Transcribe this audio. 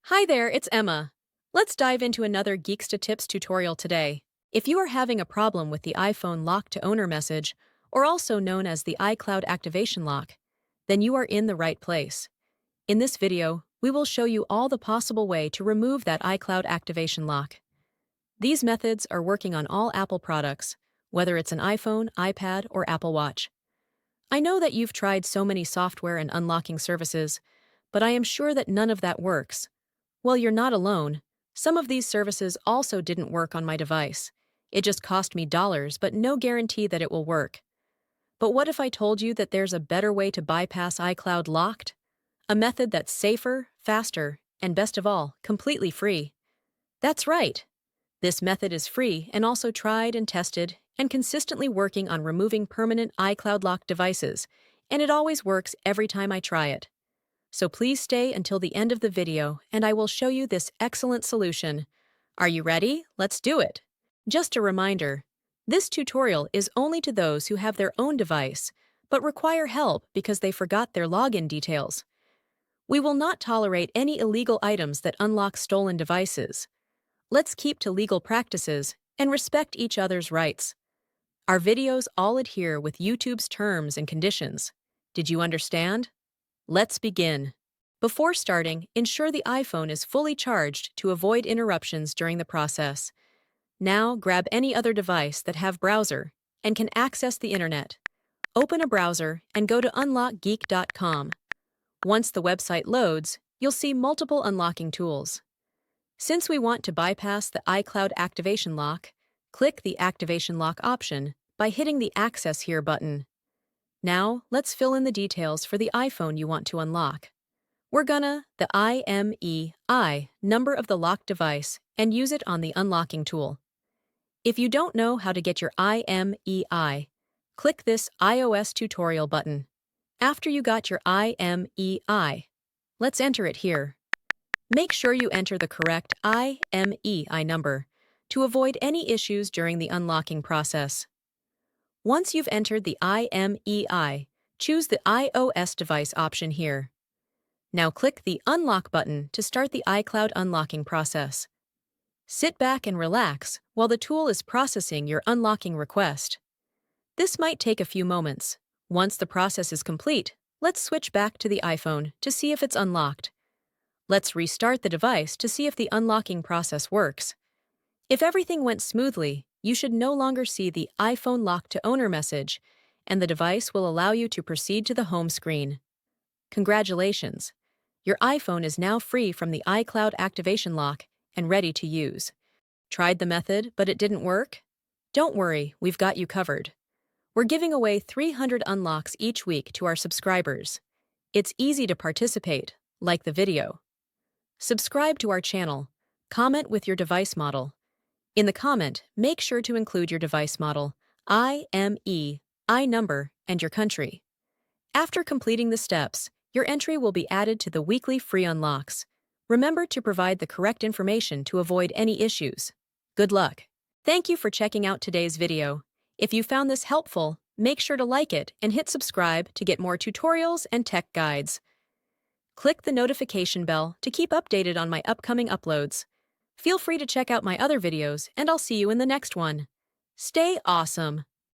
Hi there, it's Emma. Let's dive into another Geeksta Tips tutorial today. If you are having a problem with the iPhone lock to owner message, or also known as the iCloud activation lock, then you are in the right place. In this video, we will show you all the possible way to remove that iCloud activation lock. These methods are working on all Apple products, whether it's an iPhone, iPad, or Apple Watch. I know that you've tried so many software and unlocking services, but I am sure that none of that works. Well, you're not alone. Some of these services also didn't work on my device. It just cost me dollars, but no guarantee that it will work. But what if I told you that there's a better way to bypass iCloud locked? A method that's safer, faster, and best of all, completely free. That's right. This method is free and also tried and tested and consistently working on removing permanent iCloud locked devices, and it always works every time I try it. So please stay until the end of the video and I will show you this excellent solution. Are you ready? Let's do it! Just a reminder, this tutorial is only to those who have their own device, but require help because they forgot their login details. We will not tolerate any illegal items that unlock stolen devices. Let's keep to legal practices and respect each other's rights. Our videos all adhere with YouTube's terms and conditions. Did you understand? Let's begin. Before starting, ensure the iPhone is fully charged to avoid interruptions during the process. Now, grab any other device that have browser and can access the internet. Open a browser and go to unlockgeek.com. Once the website loads, you'll see multiple unlocking tools. Since we want to bypass the iCloud activation lock, click the Activation Lock option by hitting the Access Here button. Now, let's fill in the details for the iPhone you want to unlock. We're gonna the IMEI number of the locked device and use it on the unlocking tool. If you don't know how to get your IMEI, click this iOS tutorial button. After you got your IMEI, let's enter it here. Make sure you enter the correct IMEI number to avoid any issues during the unlocking process. Once you've entered the IMEI, choose the iOS device option here. Now click the Unlock button to start the iCloud unlocking process. Sit back and relax while the tool is processing your unlocking request. This might take a few moments. Once the process is complete, let's switch back to the iPhone to see if it's unlocked. Let's restart the device to see if the unlocking process works. If everything went smoothly, you should no longer see the iPhone lock to owner message, and the device will allow you to proceed to the home screen. Congratulations! Your iPhone is now free from the iCloud activation lock and ready to use. Tried the method, but it didn't work? Don't worry, we've got you covered. We're giving away 300 unlocks each week to our subscribers. It's easy to participate, like the video. Subscribe to our channel. Comment with your device model. In the comment, make sure to include your device model, IMEI number, and your country. After completing the steps, your entry will be added to the weekly free unlocks. Remember to provide the correct information to avoid any issues. Good luck! Thank you for checking out today's video. If you found this helpful, make sure to like it and hit subscribe to get more tutorials and tech guides. Click the notification bell to keep updated on my upcoming uploads. Feel free to check out my other videos, and I'll see you in the next one. Stay awesome!